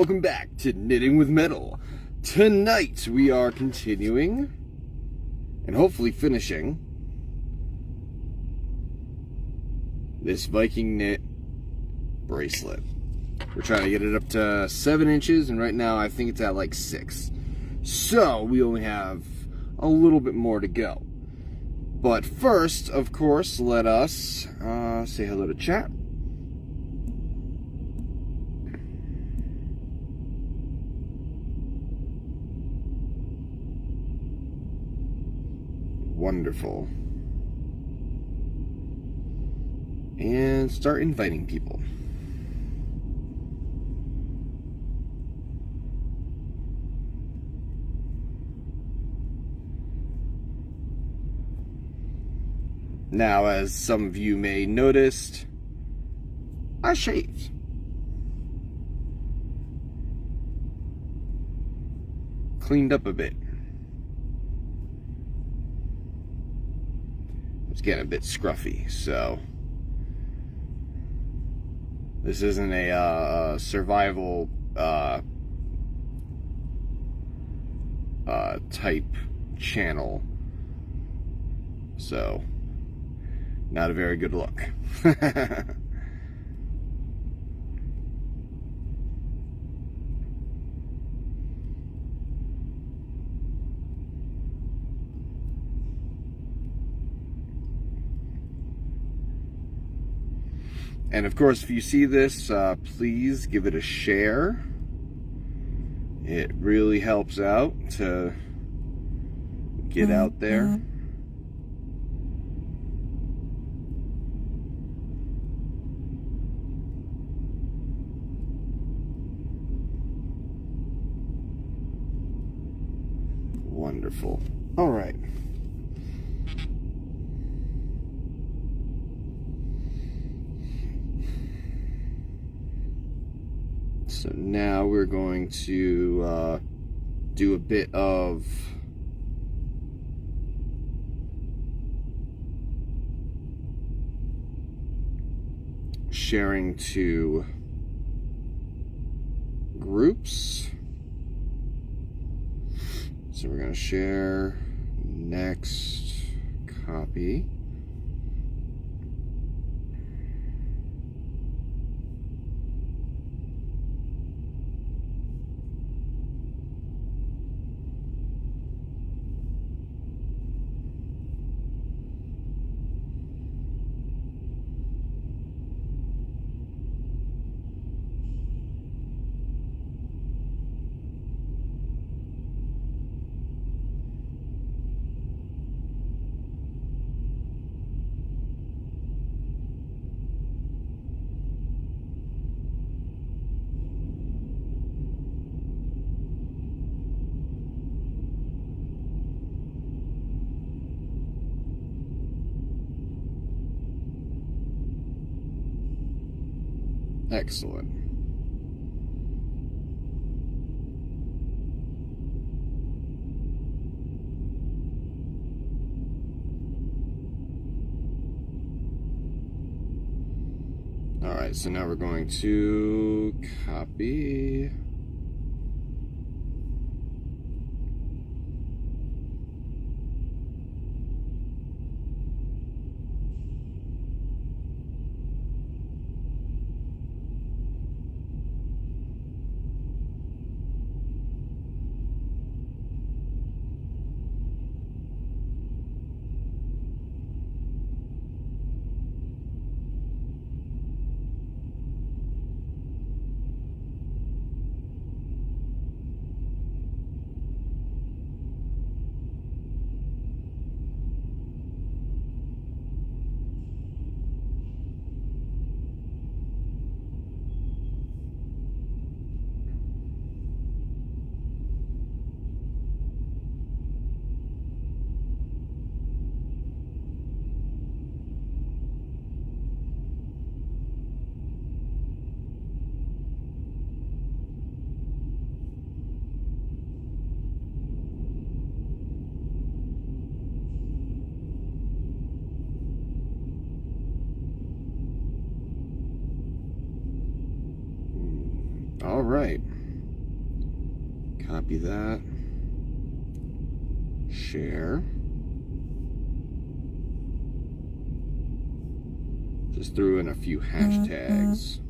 welcome back to Knitting with Metal. Tonight we are continuing and hopefully finishing this Viking knit bracelet. We're trying to get it up to 7 inches, and right now I think it's at like 6. So we only have a little bit more to go. But first, of course, let us say hello to chat. Wonderful. And start inviting people. Now, as some of you may noticed, I shaved. Cleaned up a bit. It's getting a bit scruffy, so this isn't a survival type channel, so not a very good look. And of course, if you see this, please give it a share. It really helps out to get out there. Wonderful. All right. So now we're going to do a bit of sharing to groups. So we're going to share, next, copy. Excellent. All right, so now we're going to copy. All right. Copy that. Share. Just threw in a few hashtags.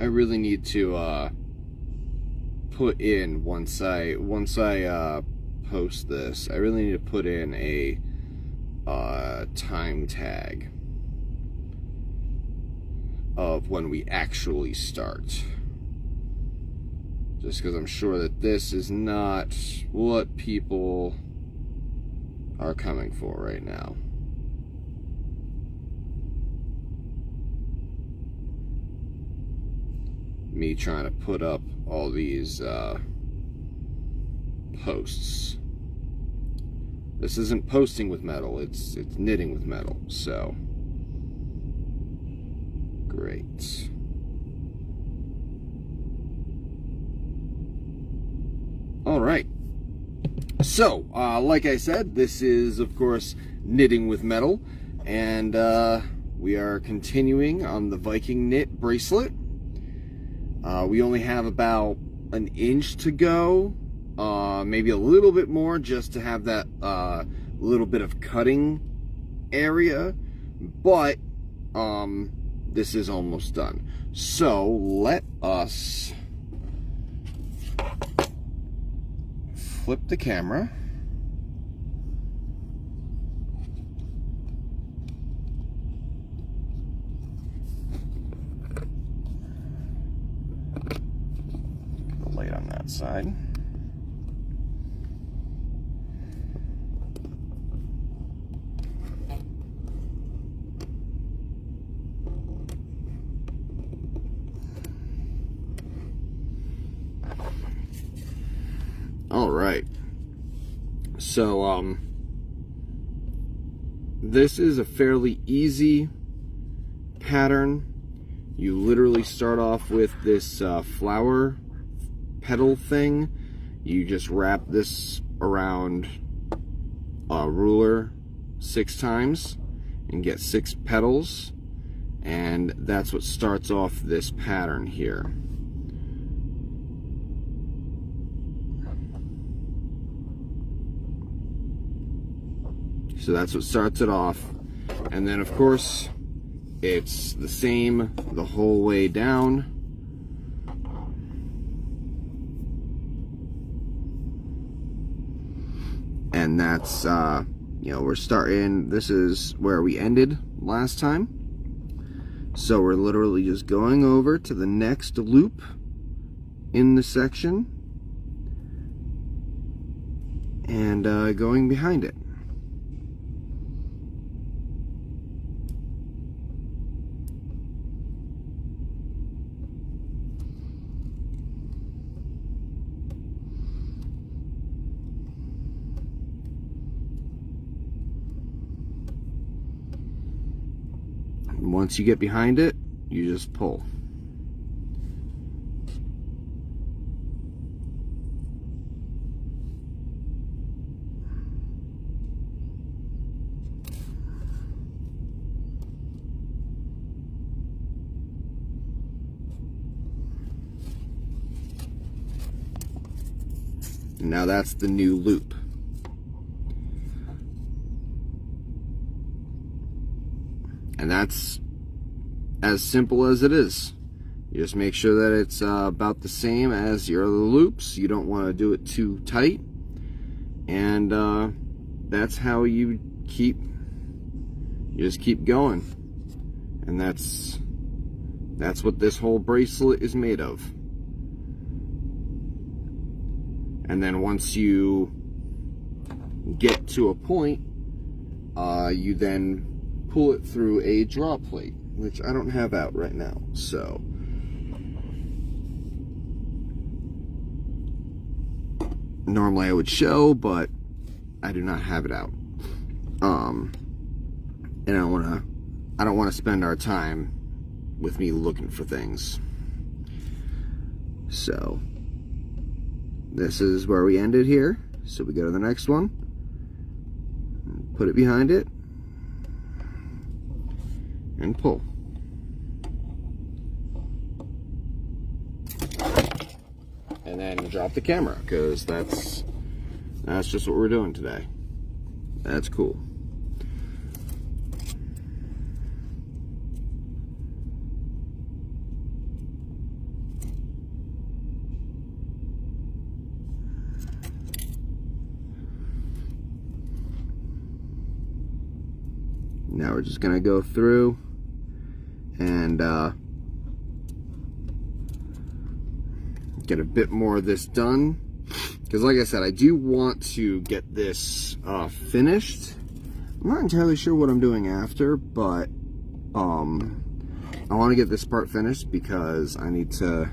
I really need to put in once I post this. I really need to put in a time tag of when we actually start. Just because I'm sure that this is not what people are coming for right now. Me trying to put up all these posts. This isn't posting with metal, it's knitting with metal, so great. All right. So, like I said, this is, of course, knitting with metal, and we are continuing on the Viking knit bracelet. We only have about an inch to go, maybe a little bit more, just to have that little bit of cutting area, but this is almost done. So let us flip the camera. Light on that side. All right. So this is a fairly easy pattern. You literally start off with this flower petal thing. You just wrap this around a ruler 6 times and get 6 petals, and that's what starts off this pattern here. So that's what starts it off, and then of course it's the same the whole way down. And that's, you know, we're starting, this is where we ended last time. So we're literally just going over to the next loop in the section and going behind it. Once you get behind it, you just pull. And now that's the new loop. And that's as simple as it is. You just make sure that it's about the same as your other loops. You don't want to do it too tight. And that's how you just keep going. And that's what this whole bracelet is made of. And then once you get to a point, you then pull it through a draw plate, which I don't have out right now. So normally I would show, but I do not have it out. And I don't want to spend our time with me looking for things. So this is where we ended here. So we go to the next one, put it behind it, and pull. And then drop the camera, because that's just what we're doing today. That's cool. Now we're just gonna go through and get a bit more of this done, because like I said, I do want to get this finished. I'm not entirely sure what I'm doing after, but I want to get this part finished because I need to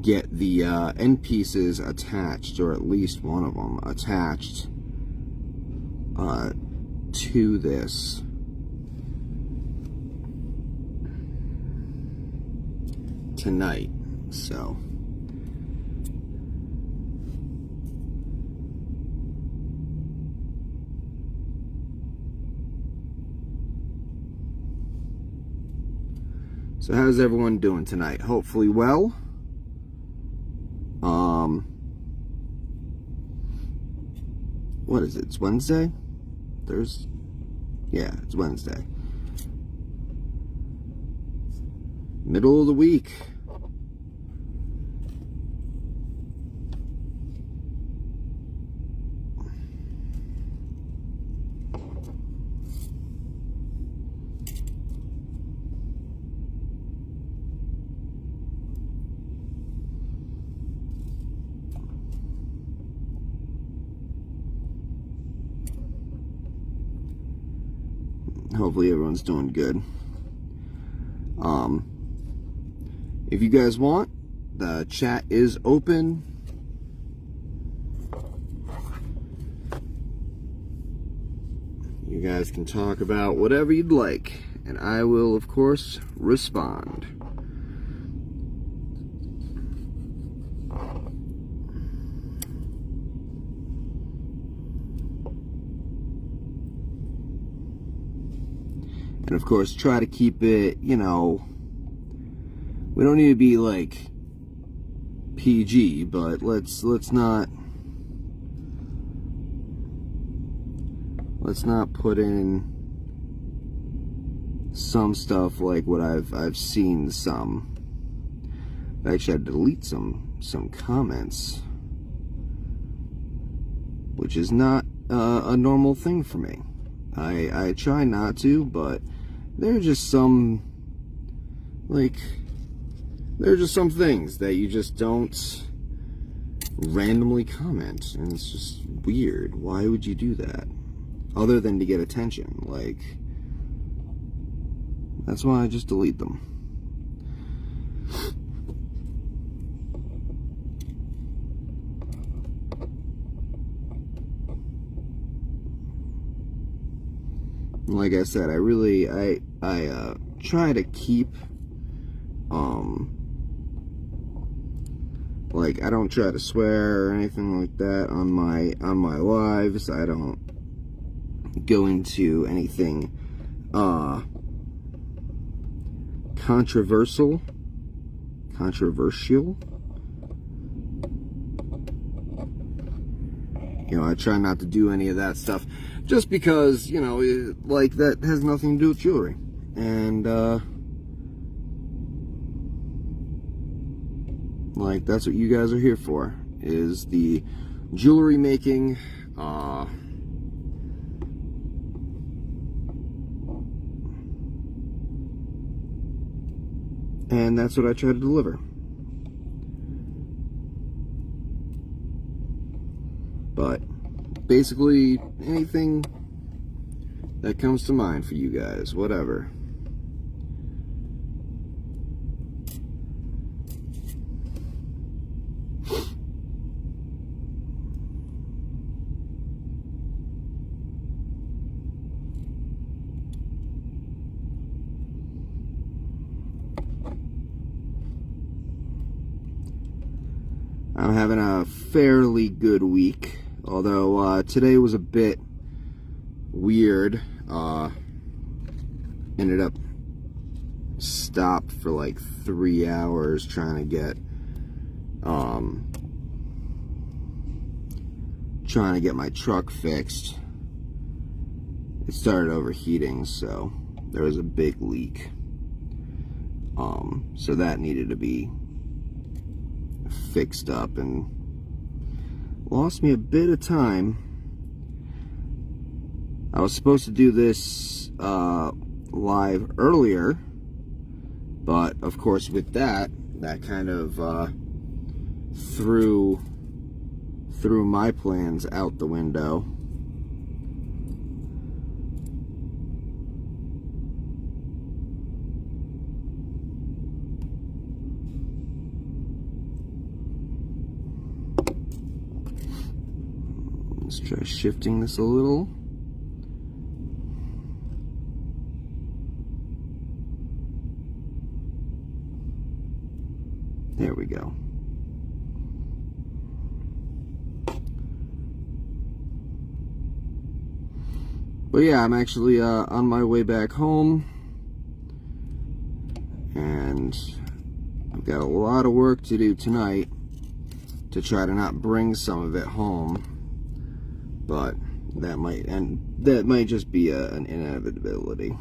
get the end pieces attached, or at least one of them attached to this. Tonight. So how's everyone doing tonight? Hopefully well. What is it? It's Wednesday? Thursday? Yeah, it's Wednesday. Middle of the week. Hopefully everyone's doing good. If you guys want, the chat is open. You guys can talk about whatever you'd like, and I will, of course, respond. And of course, try to keep it, you know, we don't need to be like PG, but let's not put in some stuff like what I've seen some. Actually, I had to delete some comments, which is not a normal thing for me. I try not to, but there are just some, like, there are just some things that you just don't randomly comment, and it's just weird. Why would you do that? Other than to get attention. Like, that's why I just delete them. Like I said, I try to keep, like, I don't try to swear or anything like that on my lives. I don't go into anything controversial. You know, I try not to do any of that stuff, just because, you know, like, that has nothing to do with jewelry. And, like, that's what you guys are here for, is the jewelry making, and that's what I try to deliver. But basically, anything that comes to mind for you guys, whatever. I'm having a fairly good week, although today was a bit weird. Ended up stopped for like 3 hours trying to get my truck fixed. It started overheating, so there was a big leak. So that needed to be fixed up, and lost me a bit of time. I was supposed to do this live earlier, but of course with that kind of threw my plans out the window. Let's try shifting this a little. There we go. But yeah, I'm actually on my way back home, and I've got a lot of work to do tonight to try to not bring some of it home. But that might just be an inevitability.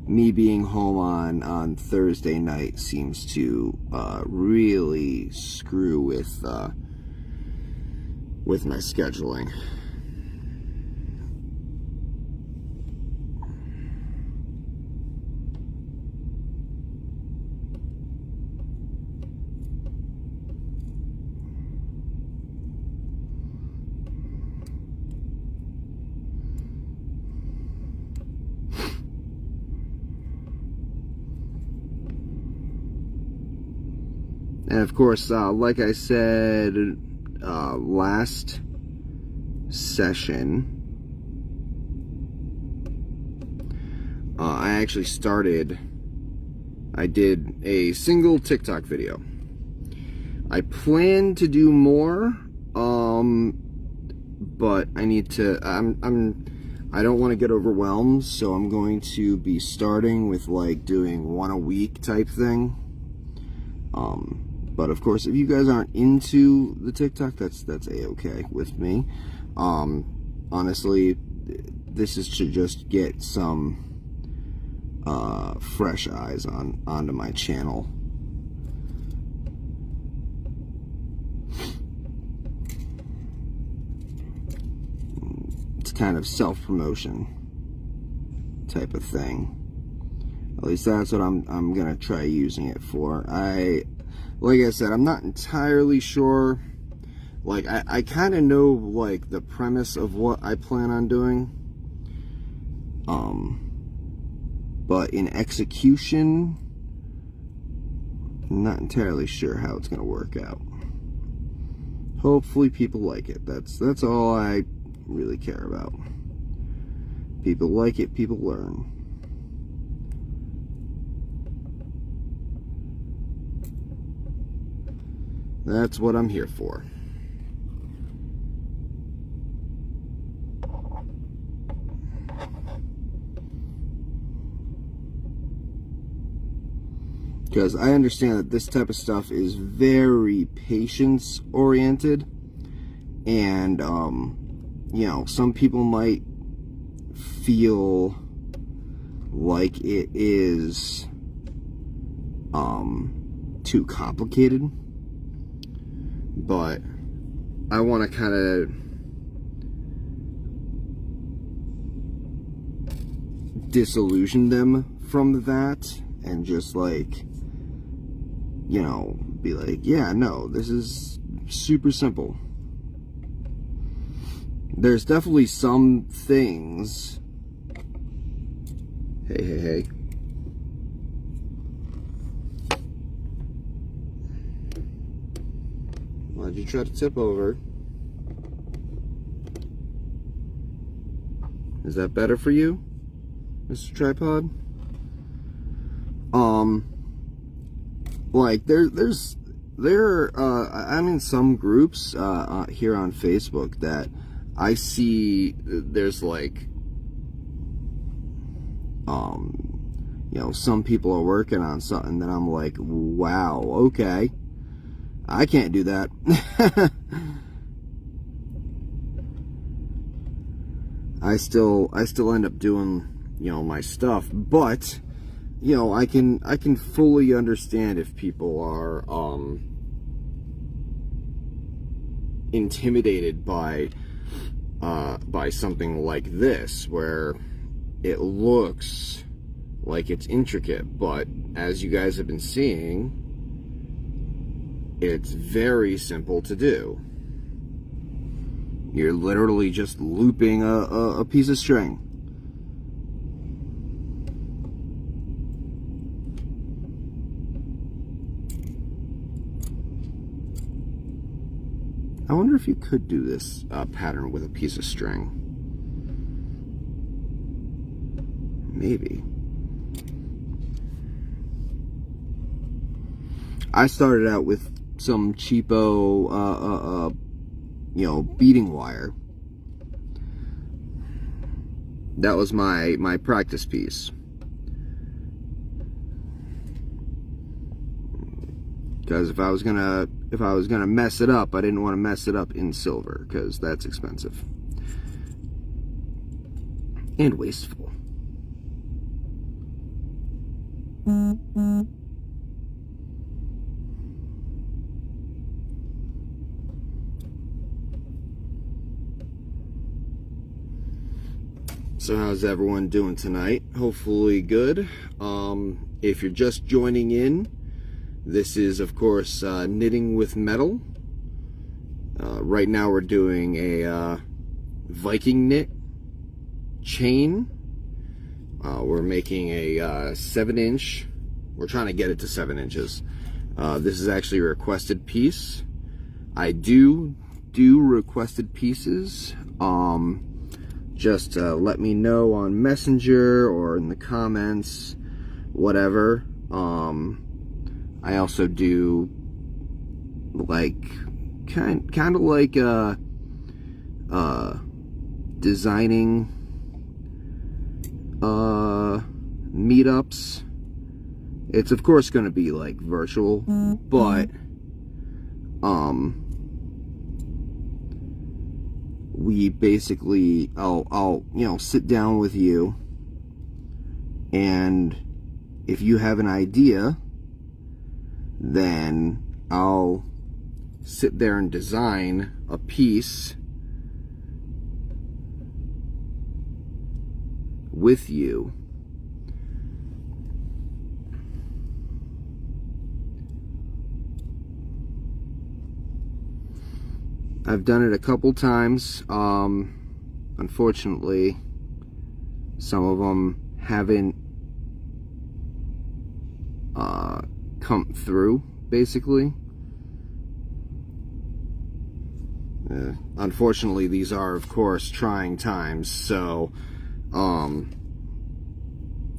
Me being home on Thursday night seems to really screw with my scheduling. And of course, like I said last session, I did a single TikTok video. I plan to do more, but I need to, I don't want to get overwhelmed, so I'm going to be starting with like doing one a week type thing. But of course, if you guys aren't into the TikTok, that's a-okay with me. Honestly, this is to just get some fresh eyes onto my channel. It's kind of self-promotion type of thing. At least that's what I'm gonna try using it for. Like I said, I'm not entirely sure. Like, I kind of know, like, the premise of what I plan on doing. But in execution, I'm not entirely sure how it's going to work out. Hopefully people like it. That's all I really care about. People like it, people learn. That's what I'm here for. Because I understand that this type of stuff is very patience oriented, and you know, some people might feel like it is too complicated. But I want to kind of disillusion them from that and just, like, you know, be like, yeah, no, this is super simple. There's definitely some things. Hey. Why'd you try to tip over? Is that better for you, Mr. Tripod? like I'm in some groups here on Facebook that I see there's like you know, some people are working on something that I'm like, wow, okay, I can't do that. I still end up doing, you know, my stuff, but you know, I can fully understand if people are intimidated by something like this, where it looks like it's intricate, but as you guys have been seeing, it's very simple to do. You're literally just looping a piece of string. I wonder if you could do this pattern with a piece of string. Maybe. I started out with some cheapo, you know, beading wire. That was my practice piece. Because if I was gonna mess it up, I didn't want to mess it up in silver, because that's expensive and wasteful. So how's everyone doing tonight? Hopefully good. If you're just joining in, this is, of course, Knitting with Metal. Right now we're doing a Viking knit chain. We're making a 7-inch. We're trying to get it to 7 inches. This is actually a requested piece. I do requested pieces. Just let me know on Messenger or in the comments, whatever. I also do like kind of like designing meetups. It's of course going to be like virtual, but we basically I'll you know, sit down with you, and if you have an idea, then I'll sit there and design a piece with you. I've done it a couple times. Unfortunately, some of them haven't come through, basically. Unfortunately, these are, of course, trying times, so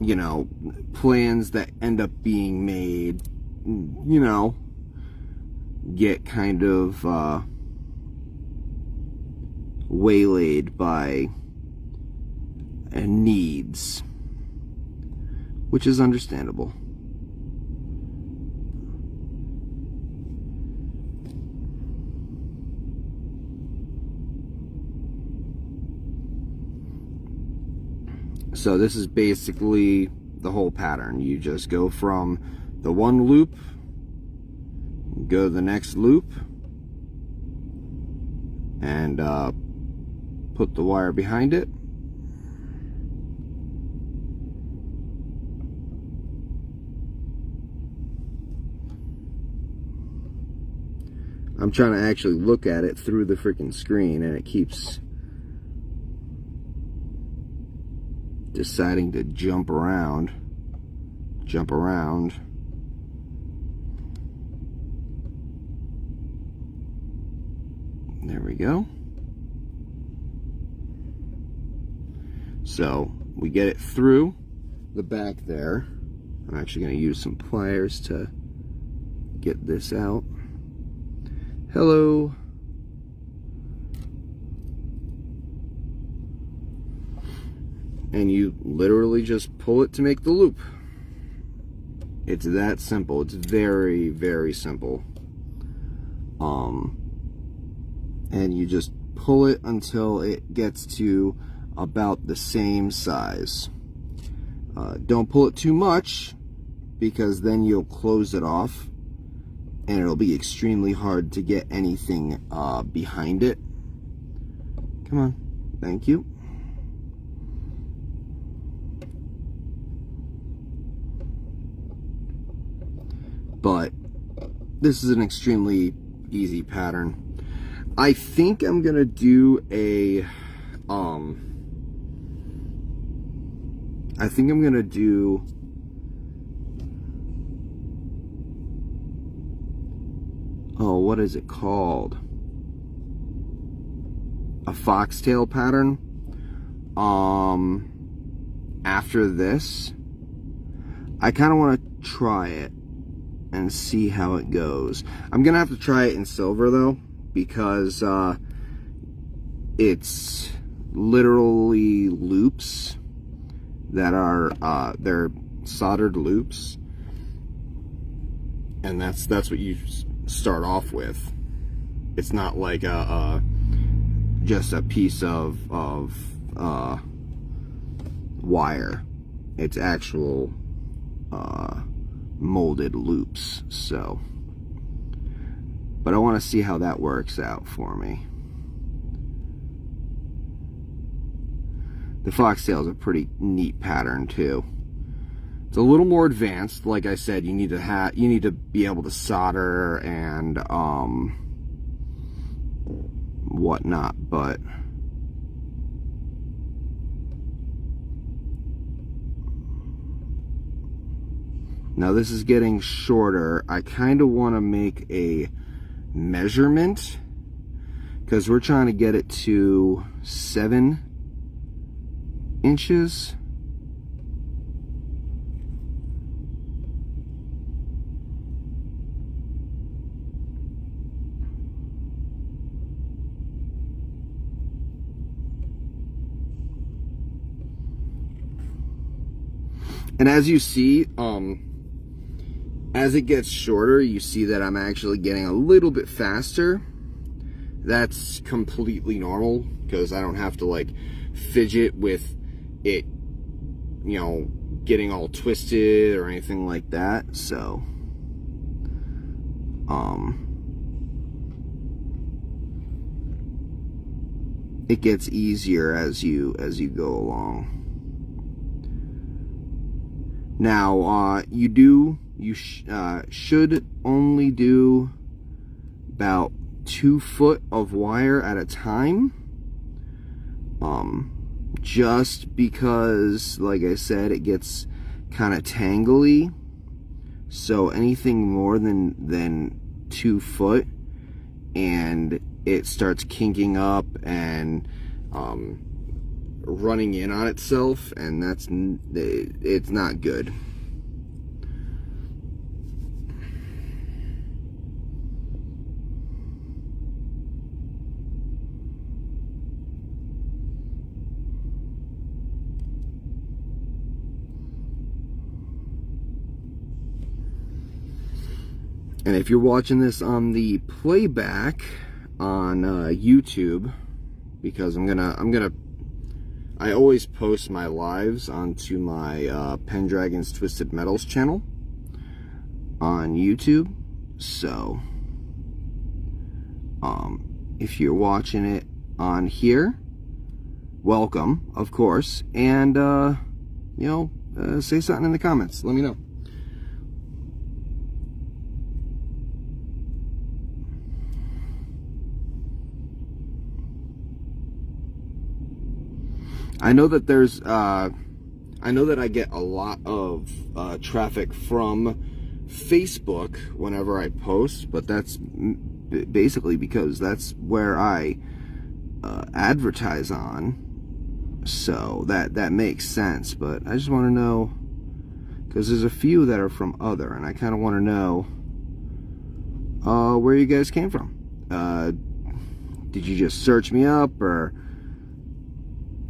you know, plans that end up being made, you know, get kind of waylaid by needs, which is understandable. So this is basically the whole pattern. You just go from the one loop, go to the next loop, and put the wire behind it. I'm trying to actually look at it through the freaking screen, and it keeps deciding to jump around. There we go. So we get it through the back there. I'm actually going to use some pliers to get this out. Hello. And you literally just pull it to make the loop. It's that simple. It's very, very simple. And you just pull it until it gets to about the same size. Don't pull it too much, because then you'll close it off and it'll be extremely hard to get anything behind it. Come on. Thank you. But this is an extremely easy pattern. I think I'm gonna do a oh, what is it called? A foxtail pattern. After this, I kind of want to try it and see how it goes. I'm gonna have to try it in silver though, because it's literally loops that are they're soldered loops, and that's what you start off with. It's not like just a piece of wire. It's actual molded loops. So, but I want to see how that works out for me. The foxtail is a pretty neat pattern too. It's a little more advanced. Like I said, you need to be able to solder and whatnot, but now this is getting shorter. I kind of want to make a measurement, because we're trying to get it to 7 inches. And as you see, as it gets shorter, you see that I'm actually getting a little bit faster. That's completely normal, because I don't have to like fidget with it, you know, getting all twisted or anything like that. So it gets easier as you go along. Now you should only do about 2 foot of wire at a time, just because, like I said, it gets kind of tangly. So anything more than 2 foot and it starts kinking up and running in on itself, and it's not good. And if you're watching this on the playback on YouTube, because I always post my lives onto my Pendragon's Twisted Metals channel on YouTube. So if you're watching it on here, welcome, of course, and you know, say something in the comments. Let me know. I know that there's I know that I get a lot of traffic from Facebook whenever I post, but that's basically because that's where I advertise on. So that makes sense. But I just want to know, because there's a few that are from other, and I kind of want to know where you guys came from. Did you just search me up, or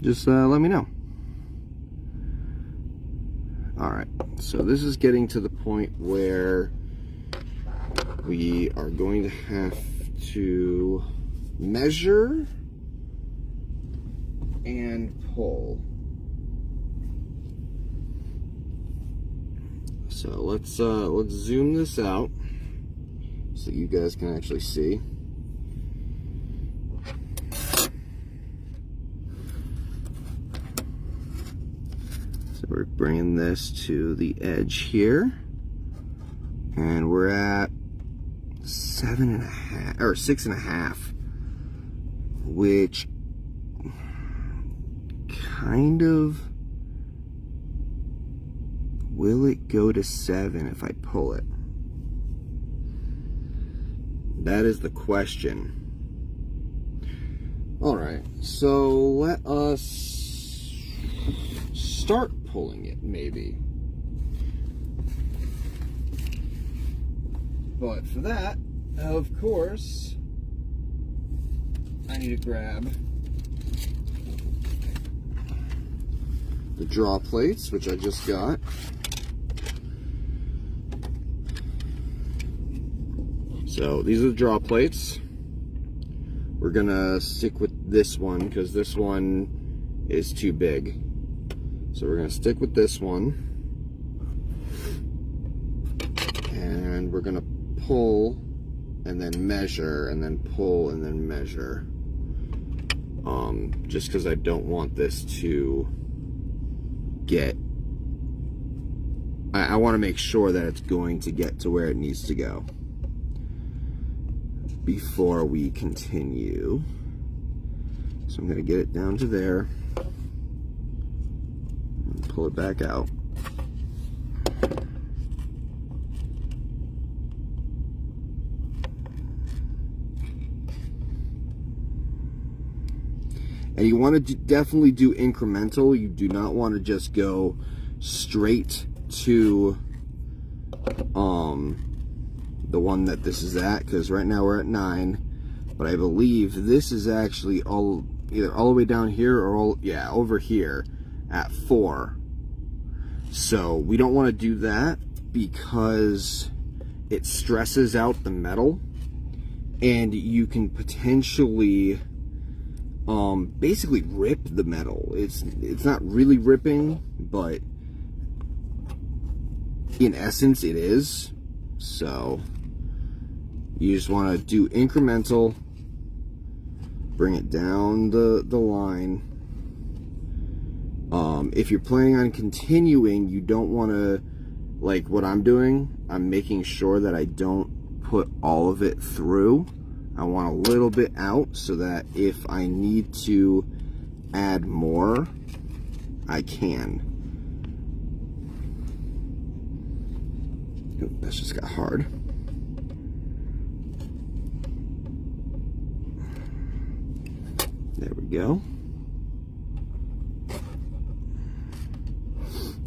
just let me know. Alright, so this is getting to the point where we are going to have to measure and pull. So let's zoom this out so you guys can actually see. So we're bringing this to the edge here, and we're at 7.5 or 6.5, which kind of, will it go to 7 if I pull it? That is the question. Alright, so let us start pulling it, maybe. But for that, of course, I need to grab the draw plates, which I just got. So these are the draw plates. We're gonna stick with this one because this one is too big. So we're gonna stick with this one, and we're gonna pull and then measure, and then pull and then measure. Just because I don't want this to get, I want to make sure that it's going to get to where it needs to go before we continue. So I'm going to get it down to there and pull it back out. And you want to definitely do incremental. You do not want to just go straight to the one that this is at, because right now we're at 9, but I believe this is actually either all the way down here or over here at 4. So we don't want to do that because it stresses out the metal, and you can potentially basically rip the metal. It's not really ripping, but in essence it is. So you just want to do incremental, bring it down the line. If you're planning on continuing, you don't want to, like what I'm doing, I'm making sure that I don't put all of it through. I want a little bit out so that if I need to add more, I can. Ooh, that's just got hard. There we go.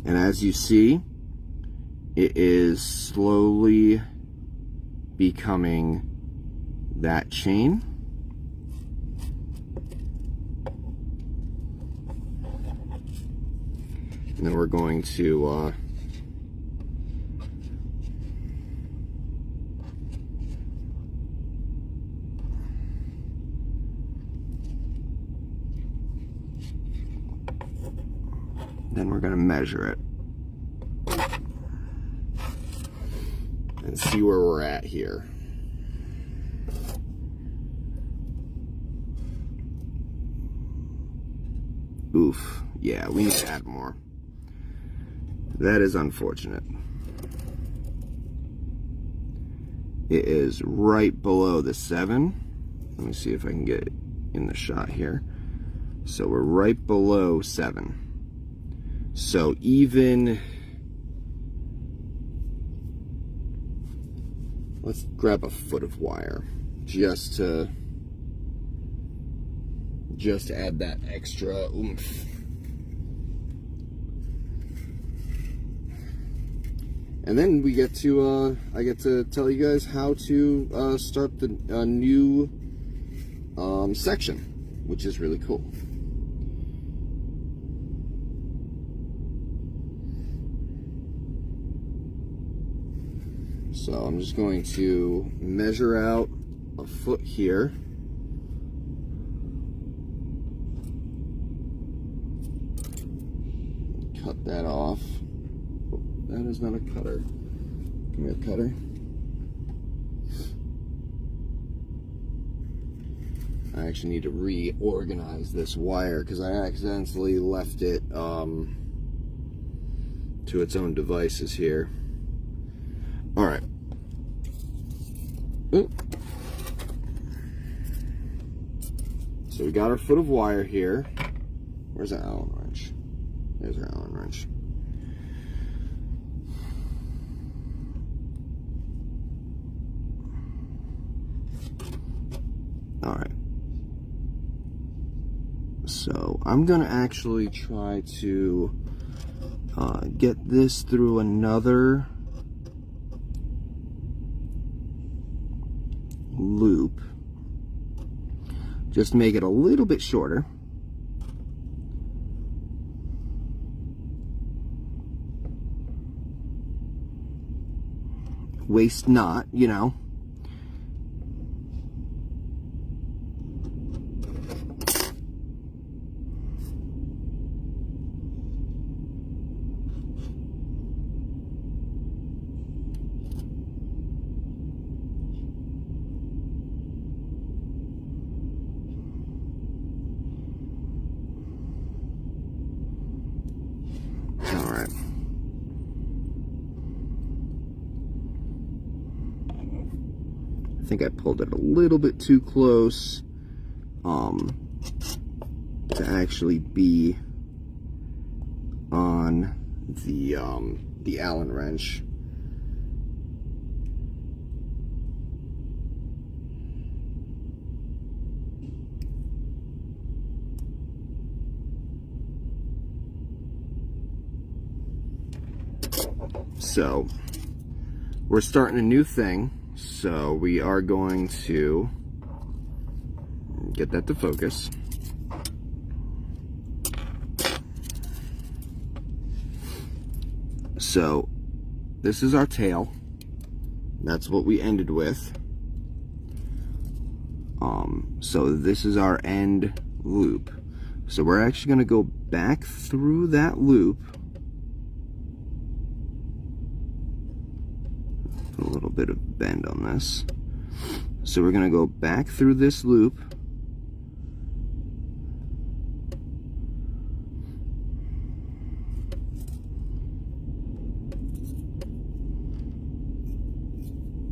And as you see, it is slowly becoming that chain. And then we're going to measure it and see where we're at here. Oof, yeah, we need to add more. That is unfortunate. It is right below the 7. Let me see if I can get it in the shot here. So we're right below 7. So even, let's grab a foot of wire just to add that extra oomph. And then we get to, I get to tell you guys how to start the new section, which is really cool. So I'm just going to measure out a foot here. Cut that off. Oh, that is not a cutter. Give me a cutter. I actually need to reorganize this wire because I accidentally left it to its own devices here. All right. Ooh. So we got our foot of wire here. Where's our Allen wrench? There's our Allen wrench. All right. So I'm gonna actually try to get this through another loop. Just make it a little bit shorter. Waste not, you know. I think I pulled it a little bit too close to actually be on the Allen wrench. So we're starting a new thing. So we are going to get that to focus. So this is our tail. That's what we ended with. So this is our end loop. So we're actually going to go back through that loop. A little bit of bend on this. So we're going to go back through this loop.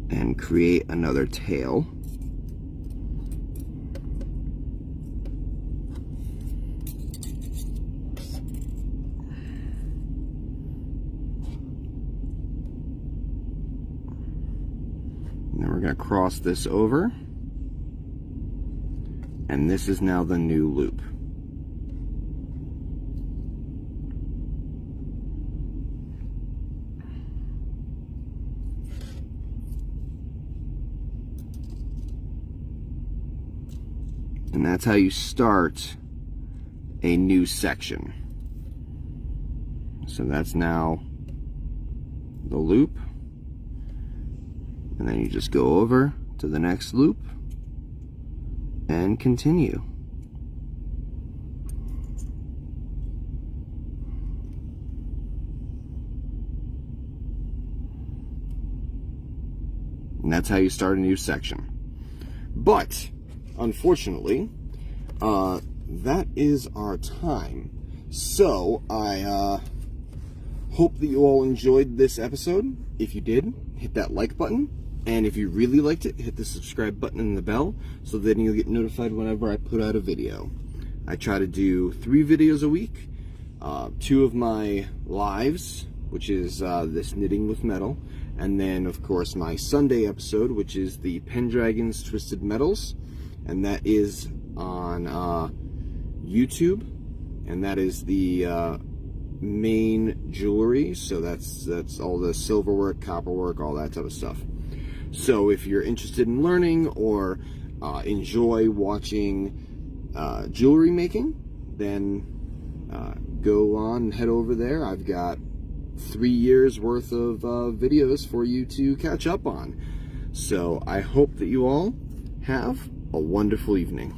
And create another tail. Then we're going to cross this over, and this is now the new loop. And that's how you start a new section. So that's now the loop. And then you just go over to the next loop and continue. And that's how you start a new section. But unfortunately, that is our time. So I hope that you all enjoyed this episode. If you did, hit that like button. And if you really liked it, hit the subscribe button and the bell so then you'll get notified whenever I put out a video. I try to do 3 videos a week. 2 of my lives, which is this knitting with metal. And then, of course, my Sunday episode, which is the Pendragon's Twisted Metals. And that is on YouTube. And that is the main jewelry. So that's all the silver work, copper work, all that type of stuff. So if you're interested in learning or enjoy watching jewelry making, then go on and head over there. I've got 3 years worth of videos for you to catch up on. So I hope that you all have a wonderful evening.